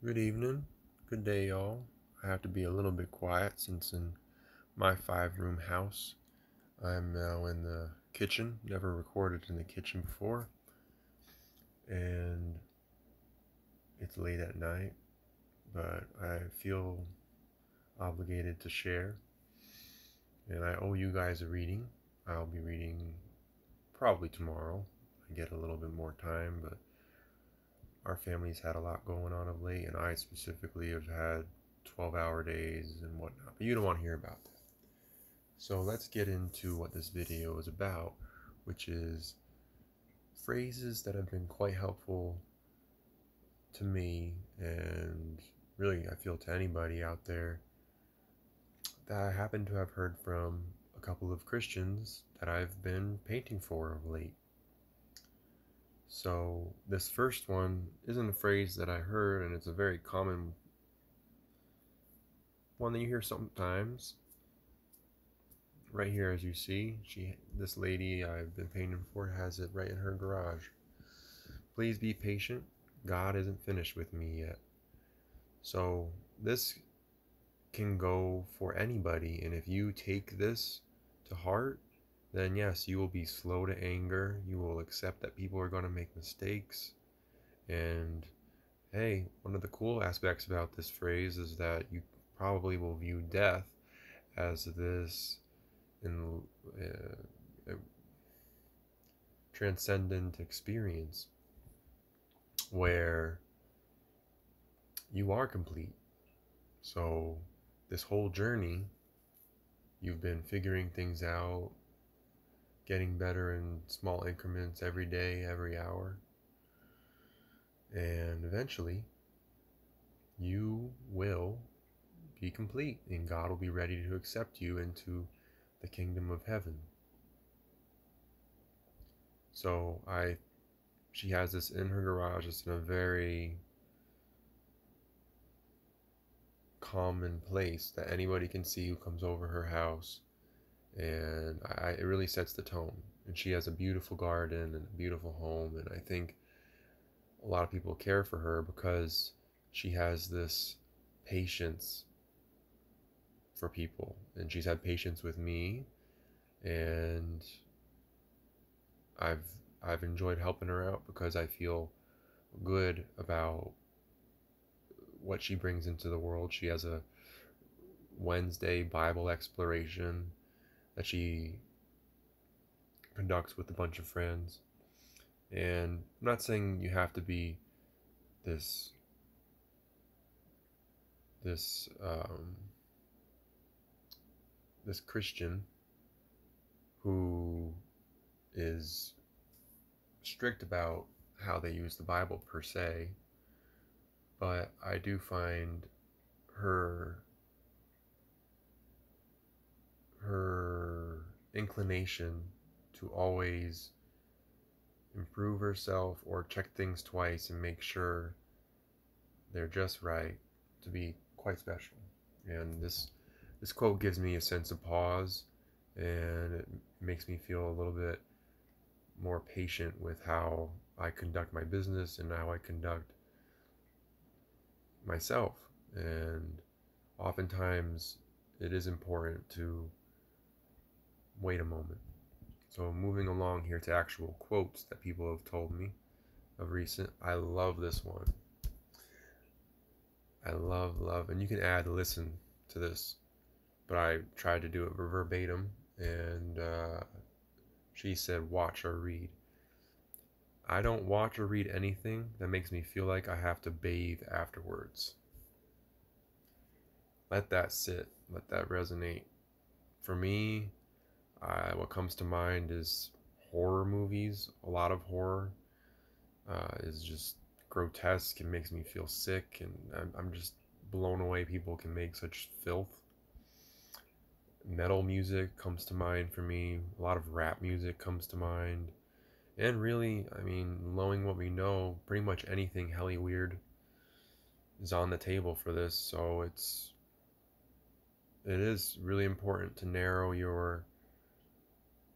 Good evening. Good day, y'all. I have to be a little bit quiet since in my 5-room house, I'm now in the kitchen. Never recorded in the kitchen before. And it's late at night, but I feel obligated to share. And I owe you guys a reading. I'll be reading probably tomorrow. I get a little bit more time, but our family's had a lot going on of late, and I specifically have had 12-hour days and whatnot. But you don't want to hear about that. So let's get into what this video is about, which is phrases that have been quite helpful to me, and really I feel to anybody out there, that I happen to have heard from a couple of Christians that I've been painting for of late. So this first one isn't a phrase that I heard, and it's a very common one that you hear sometimes. Right here, as you see, this lady I've been painting for has it right in her garage. Please be patient. God isn't finished with me yet. So this can go for anybody, and if you take this to heart, then yes, you will be slow to anger. You will accept that people are going to make mistakes. And hey, one of the cool aspects about this phrase is that you probably will view death as this in, transcendent experience where you are complete. So this whole journey, you've been figuring things out, getting better in small increments every day, every hour, and eventually you will be complete, and God will be ready to accept you into the kingdom of heaven. So she has this in her garage. It's in a very common place that anybody can see who comes over her house, and it really sets the tone. And she has a beautiful garden and a beautiful home, and I think a lot of people care for her because she has this patience for people, and she's had patience with me, and I've I've enjoyed helping her out because I feel good about what she brings into the world. She has a Wednesday Bible exploration that she conducts with a bunch of friends. And I'm not saying you have to be this this this Christian who is strict about how they use the Bible per se, but I do find her inclination to always improve herself or check things twice and make sure they're just right to be quite special. And this quote gives me a sense of pause, and it makes me feel a little bit more patient with how I conduct my business and how I conduct myself. And oftentimes it is important to wait a moment. So moving along here to actual quotes that people have told me of recent, I love this one. I love, and you can add listen to this, but I tried to do it verbatim, and she said watch or read. I don't watch or read anything that makes me feel like I have to bathe afterwards. Let that sit, let that resonate. For me, what comes to mind is horror movies. A lot of horror is just grotesque and makes me feel sick, and I'm just blown away people can make such filth. Metal music comes to mind for me. A lot of rap music comes to mind. And really, I mean, knowing what we know, pretty much anything helly weird is on the table for this. So it is really important to narrow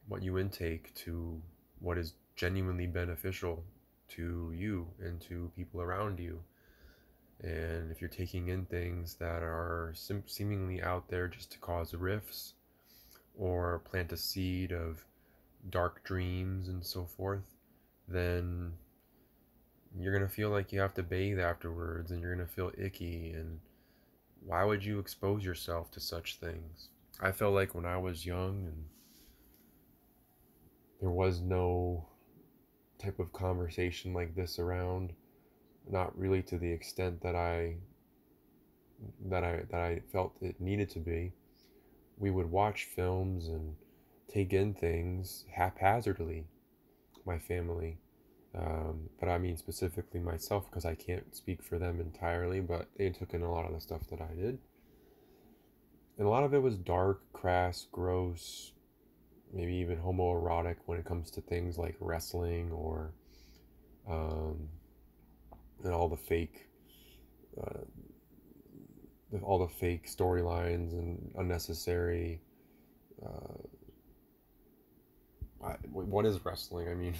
what you intake to what is genuinely beneficial to you and to people around you. And if you're taking in things that are seemingly out there just to cause rifts or plant a seed of dark dreams and so forth, then you're going to feel like you have to bathe afterwards and you're going to feel icky. And why would you expose yourself to such things? I felt like when I was young and there was no type of conversation like this around, not really to the extent that I felt it needed to be. We would watch films and take in things haphazardly, my family. But I mean specifically myself because I can't speak for them entirely, but they took in a lot of the stuff that I did. And a lot of it was dark, crass, gross, maybe even homoerotic when it comes to things like wrestling or um, and uh, all the fake storylines and unnecessary. Uh, what is wrestling? I mean,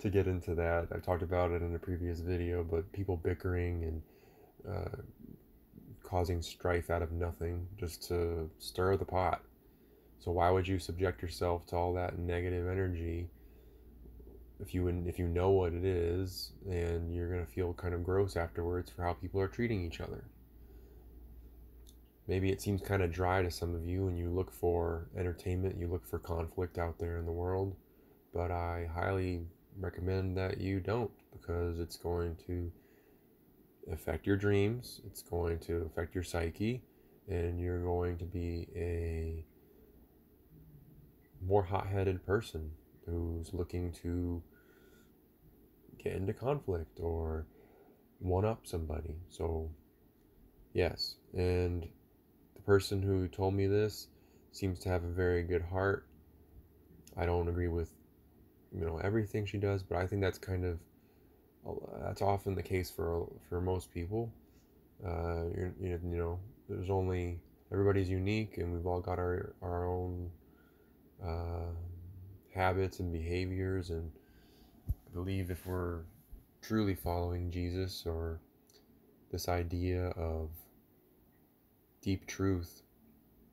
to get into that, I've talked about it in a previous video, but people bickering and causing strife out of nothing just to stir the pot. So why would you subject yourself to all that negative energy if you know what it is and you're gonna feel kind of gross afterwards for how people are treating each other? Maybe it seems kind of dry to some of you and you look for entertainment, you look for conflict out there in the world, but I highly recommend that you don't because it's going to affect your dreams, it's going to affect your psyche, and you're going to be a more hot-headed person who's looking to get into conflict or one up somebody. So, yes, and the person who told me this seems to have a very good heart. I don't agree with everything she does, but I think that's often the case for most people. There's only everybody's unique, and we've all got our own uh, habits and behaviors. And I believe if we're truly following Jesus or this idea of deep truth,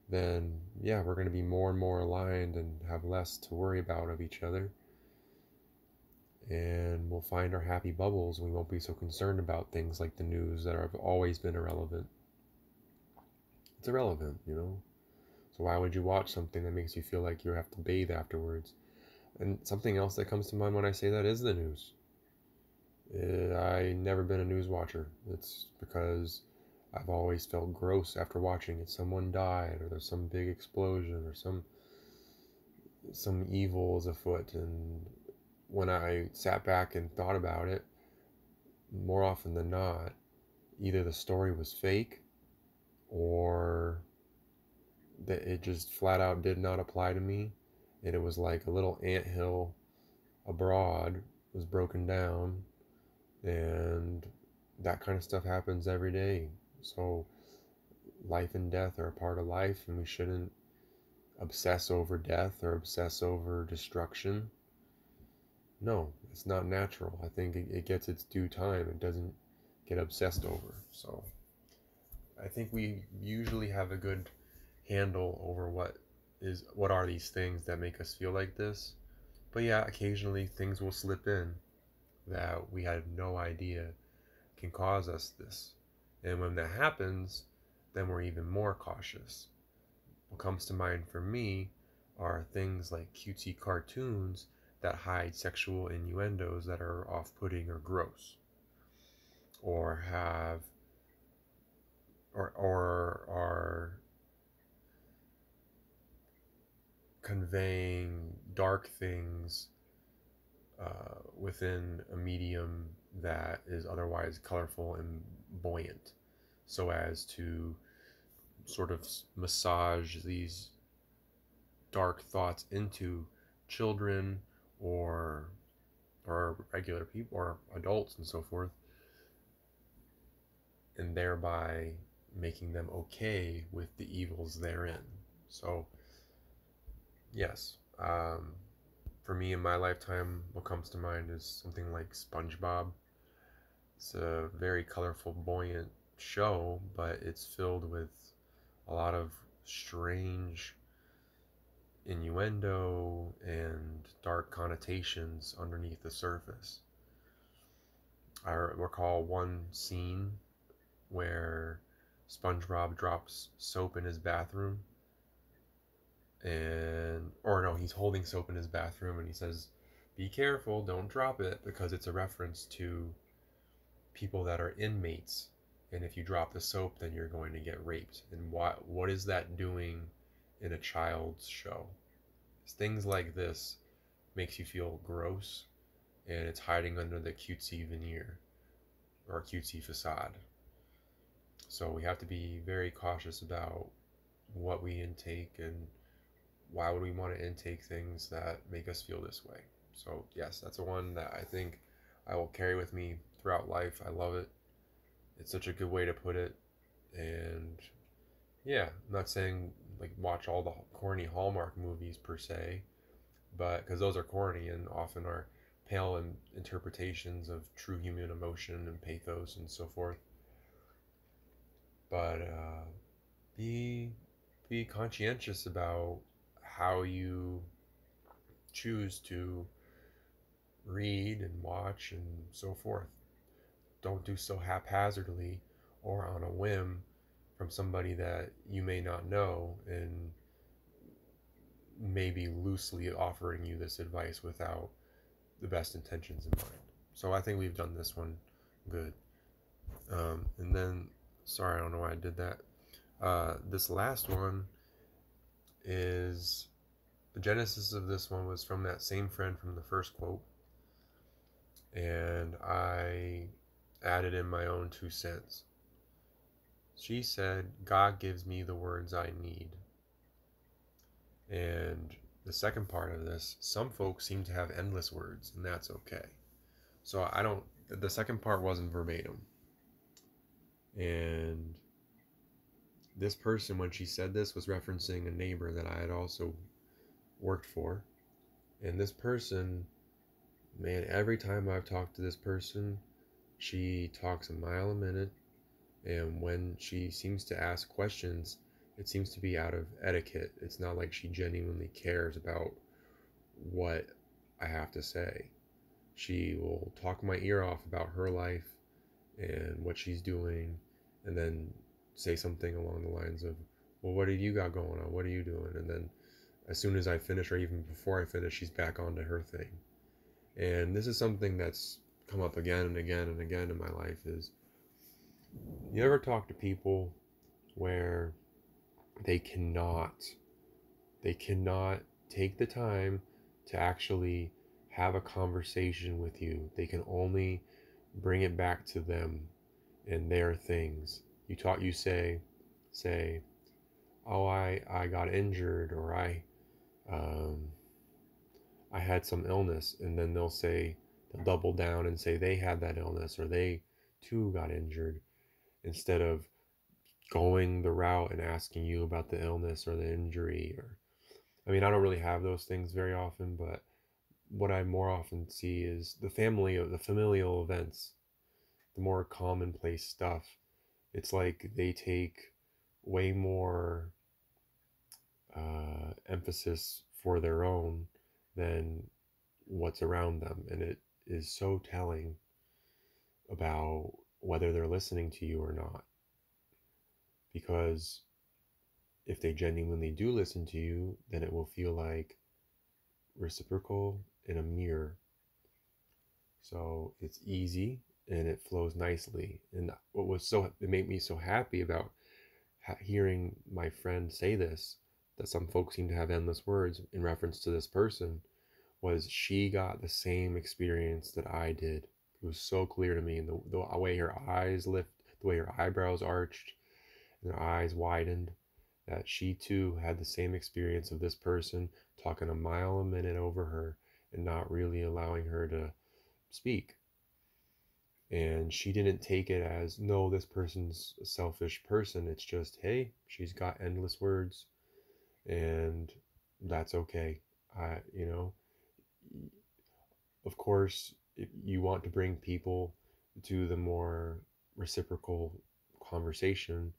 then yeah, we're going to be more and more aligned and have less to worry about of each other. And we'll find our happy bubbles. We won't be so concerned about things like the news that have always been irrelevant. It's irrelevant. So why would you watch something that makes you feel like you have to bathe afterwards? And something else that comes to mind when I say that is the news. I never been a news watcher. It's because I've always felt gross after watching it. Someone died, or there's some big explosion, or some evil is afoot. And when I sat back and thought about it, more often than not, either the story was fake or that it just flat out did not apply to me. And it was like a little anthill abroad was broken down, and that kind of stuff happens every day. So life and death are a part of life, and we shouldn't obsess over death or obsess over destruction. No, it's not natural. I think it gets its due time. It doesn't get obsessed over. So I think we usually have a good handle over what are these things that make us feel like this. But yeah, occasionally things will slip in that we had no idea can cause us this. And when that happens, then we're even more cautious. What comes to mind for me are things like cutesy cartoons that hide sexual innuendos that are off-putting or gross, or have or are conveying dark things within a medium that is otherwise colorful and buoyant, so as to sort of massage these dark thoughts into children or regular people or adults and so forth, and thereby making them okay with the evils therein. So yes, for me in my lifetime, what comes to mind is something like SpongeBob. It's a very colorful, buoyant show, but it's filled with a lot of strange innuendo and dark connotations underneath the surface. I recall one scene where SpongeBob drops soap in his bathroom, and or no, he's holding soap in his bathroom and he says, "Be careful, don't drop it," because it's a reference to people that are inmates, and if you drop the soap then you're going to get raped. And what is that doing in a child's show? Things like this makes you feel gross, and it's hiding under the cutesy veneer or cutesy facade. So we have to be very cautious about what we intake, and why would we want to intake things that make us feel this way. So yes, that's a one that I think I will carry with me throughout life. I love it. It's such a good way to put it. And yeah, I'm not saying like watch all the corny Hallmark movies per se, but because those are corny and often are pale in interpretations of true human emotion and pathos and so forth. But be be conscientious about how you choose to read and watch and so forth. Don't do so haphazardly or on a whim from somebody that you may not know and maybe loosely offering you this advice without the best intentions in mind. So I think we've done this one good. And then, sorry, I don't know why I did that. This last one is the genesis of this one was from that same friend from the first quote, and I added in my own 2 cents. She said, "God gives me the words I need." And the second part of this, some folks seem to have endless words, and that's okay. So I don't, the second part wasn't verbatim. And this person, when she said this, was referencing a neighbor that I had also worked for. And this person, man, every time I've talked to this person, she talks a mile a minute. And when she seems to ask questions, it seems to be out of etiquette. It's not like she genuinely cares about what I have to say. She will talk my ear off about her life and what she's doing, and then say something along the lines of, "Well, what have you got going on? What are you doing?" And then as soon as I finish, or even before I finish, she's back onto her thing. And this is something that's come up again and again and again in my life is, you ever talk to people where they cannot they cannot take the time to actually have a conversation with you. They can only bring it back to them and their things. You say, "Oh, I got injured," or um I had some illness," and then they'll double down and say they had that illness or they too got injured, instead of going the route and asking you about the illness or the injury. Or I mean, I don't really have those things very often, but what I more often see is the familial events, the more commonplace stuff. It's like they take way more emphasis for their own than what's around them, and it is so telling about whether they're listening to you or not. Because if they genuinely do listen to you, then it will feel like reciprocal in a mirror. So it's easy and it flows nicely. And it made me so happy about hearing my friend say this, that some folks seem to have endless words in reference to this person, was she got the same experience that I did. It was so clear to me, and the way her eyes lift, the way her eyebrows arched, and her eyes widened, that she too had the same experience of this person talking a mile a minute over her and not really allowing her to speak. And she didn't take it as, no, this person's a selfish person. It's just, hey, she's got endless words, and that's okay. You know, of course, if you want to bring people to the more reciprocal conversation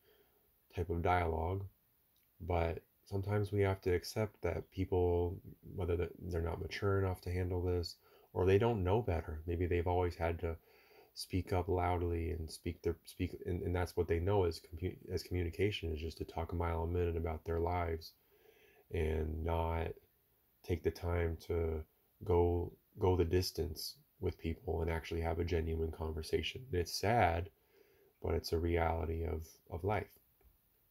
type of dialogue. But sometimes we have to accept that people, whether they're not mature enough to handle this or they don't know better, maybe they've always had to speak up loudly and speak, and that's what they know as communication, is just to talk a mile a minute about their lives and not take the time to go the distance with people and actually have a genuine conversation. It's sad, but it's a reality of life.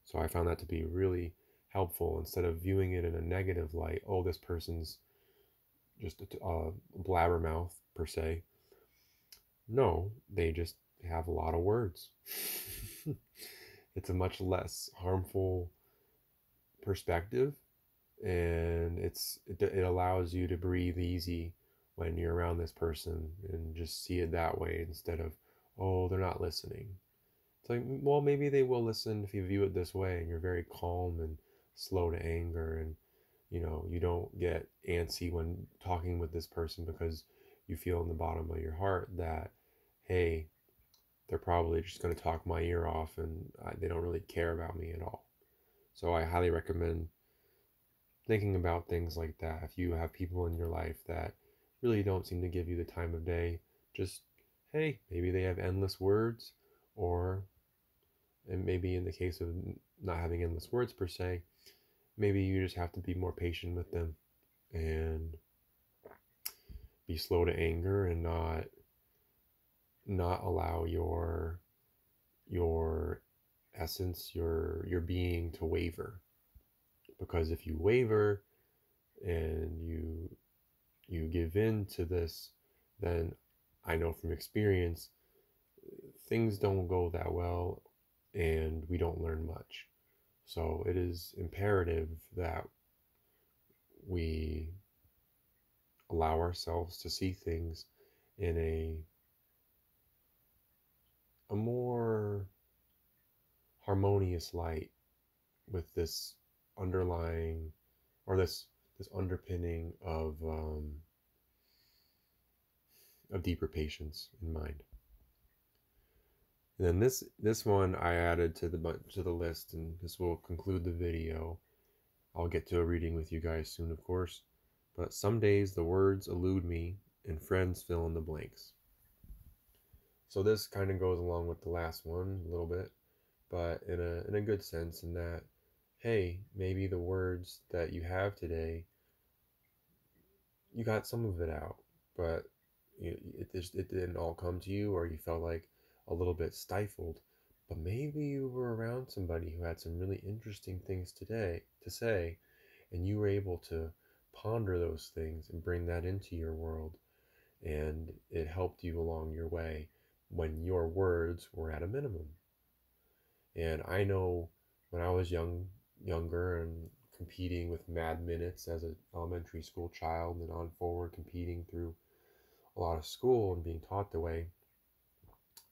So I found that to be really helpful, instead of viewing it in a negative light. Oh, this person's just a blabbermouth per se. No, they just have a lot of words. It's a much less harmful perspective, and it allows you to breathe easy when you're around this person and just see it that way, instead of, oh, they're not listening. It's like, well, maybe they will listen if you view it this way and you're very calm and slow to anger, and you don't get antsy when talking with this person because you feel in the bottom of your heart that, hey, they're probably just going to talk my ear off, and they don't really care about me at all. So I highly recommend thinking about things like that. If you have people in your life that really don't seem to give you the time of day, just, hey, maybe they have endless words, or, and maybe in the case of not having endless words per se, maybe you just have to be more patient with them and be slow to anger, and not allow your essence, your being, to waver. Because if you waver and you give in to this, then I know from experience things don't go that well, and we don't learn much. So it is imperative that we allow ourselves to see things in a more harmonious light, with this underlying, or this underpinning of deeper patience in mind. And then this one I added to the list, and this will conclude the video. I'll get to a reading with you guys soon, of course. But some days the words elude me, and friends fill in the blanks. So this kind of goes along with the last one a little bit, but in a good sense, in that, hey, maybe the words that you have today, you got some of it out, but it didn't all come to you, or you felt like a little bit stifled. But maybe you were around somebody who had some really interesting things today to say, and you were able to ponder those things and bring that into your world, and it helped you along your way when your words were at a minimum. And I know when I was younger and competing with mad minutes as an elementary school child, and on forward competing through a lot of school and being taught the way,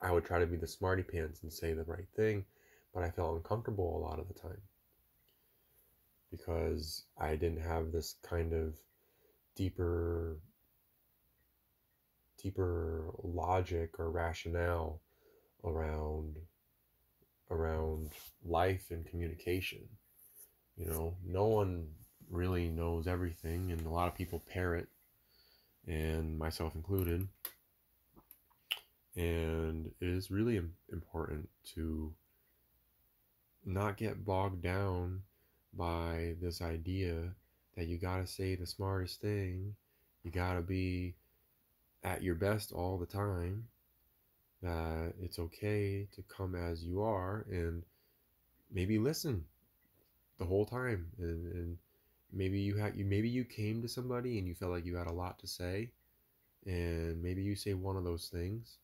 I would try to be the smarty pants and say the right thing, but I felt uncomfortable a lot of the time because I didn't have this kind of deeper logic or rationale around life and communication. No one really knows everything, and a lot of people parrot, and myself included. And it is really important to not get bogged down by this idea that you gotta say the smartest thing, you gotta be at your best all the time, that it's okay to come as you are, and maybe listen the whole time, and maybe you came to somebody and you felt like you had a lot to say, and maybe you say one of those things,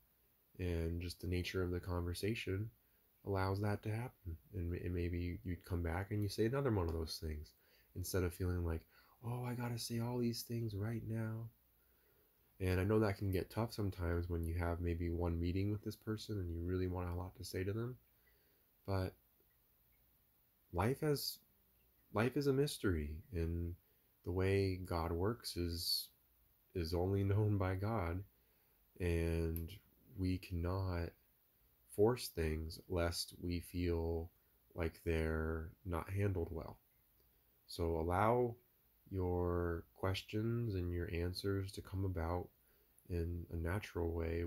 and just the nature of the conversation allows that to happen, and maybe you'd come back and you say another one of those things, instead of feeling like, oh, I gotta say all these things right now. And I know that can get tough sometimes when you have maybe one meeting with this person and you really want a lot to say to them. But life has life is a mystery, and the way God works is only known by God. And we cannot force things lest we feel like they're not handled well. So allow your questions and your answers to come about in a natural way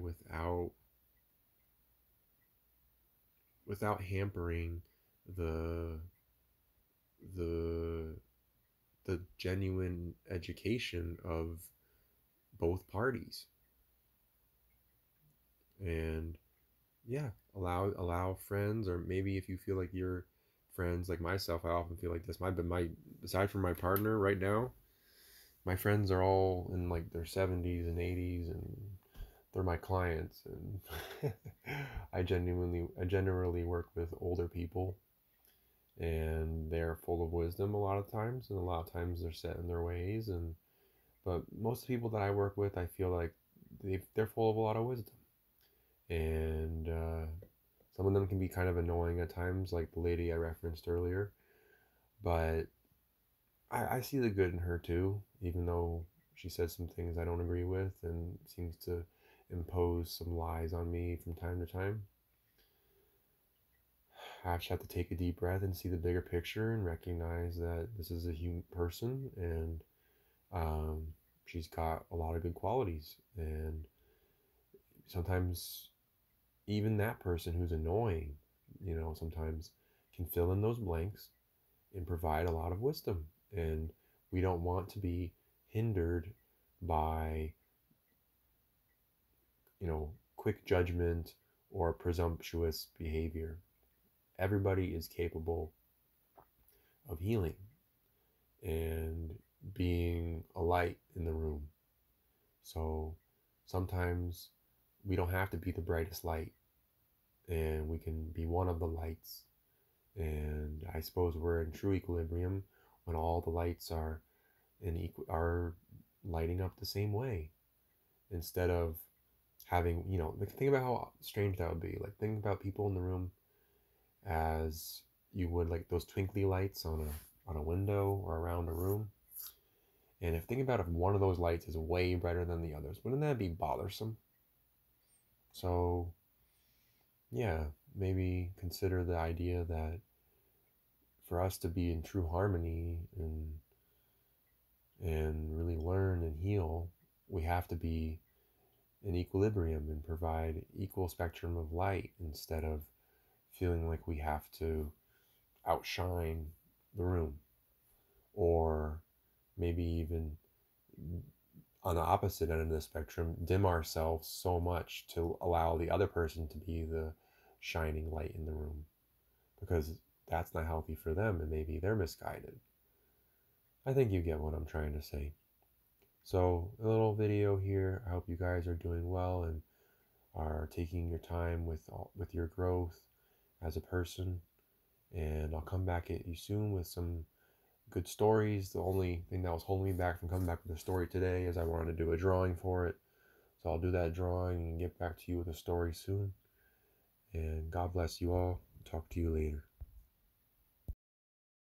without hampering the the the genuine education of both parties. And yeah, allow friends, or maybe if you feel like your friends, like myself, I often feel like this. My aside from my partner right now, my friends are all in like their 70s and 80s, and they're my clients. And I generally work with older people, and they're full of wisdom a lot of times, and a lot of times they're set in their ways. And but most of the people that I work with, I feel like they're full of a lot of wisdom. And some of them can be kind of annoying at times, like the lady I referenced earlier. But I see the good in her too, even though she says some things I don't agree with and seems to impose some lies on me from time to time. I just have to take a deep breath and see the bigger picture and recognize that this is a human person, and um, she's got a lot of good qualities. And sometimes even that person who's annoying, sometimes can fill in those blanks and provide a lot of wisdom. And we don't want to be hindered by, quick judgment or presumptuous behavior. Everybody is capable of healing and being a light in the room. So sometimes we don't have to be the brightest light, and we can be one of the lights. And I suppose we're in true equilibrium when all the lights are lighting up the same way, instead of having, like, think about how strange that would be. Like, think about people in the room as you would like those twinkly lights on a window or around a room. And think about if one of those lights is way brighter than the others, wouldn't that be bothersome? So yeah, maybe consider the idea that for us to be in true harmony and really learn and heal, we have to be in equilibrium and provide equal spectrum of light, instead of feeling like we have to outshine the room, or maybe even on the opposite end of the spectrum, dim ourselves so much to allow the other person to be the shining light in the room, because that's not healthy for them and maybe they're misguided. I think you get what I'm trying to say. So, a little video here. I hope you guys are doing well and are taking your time with your growth as a person. And I'll come back at you soon with some good stories. The only thing that was holding me back from coming back with a story today is I wanted to do a drawing for it. So I'll do that drawing and get back to you with a story soon. And God bless you all. Talk to you later.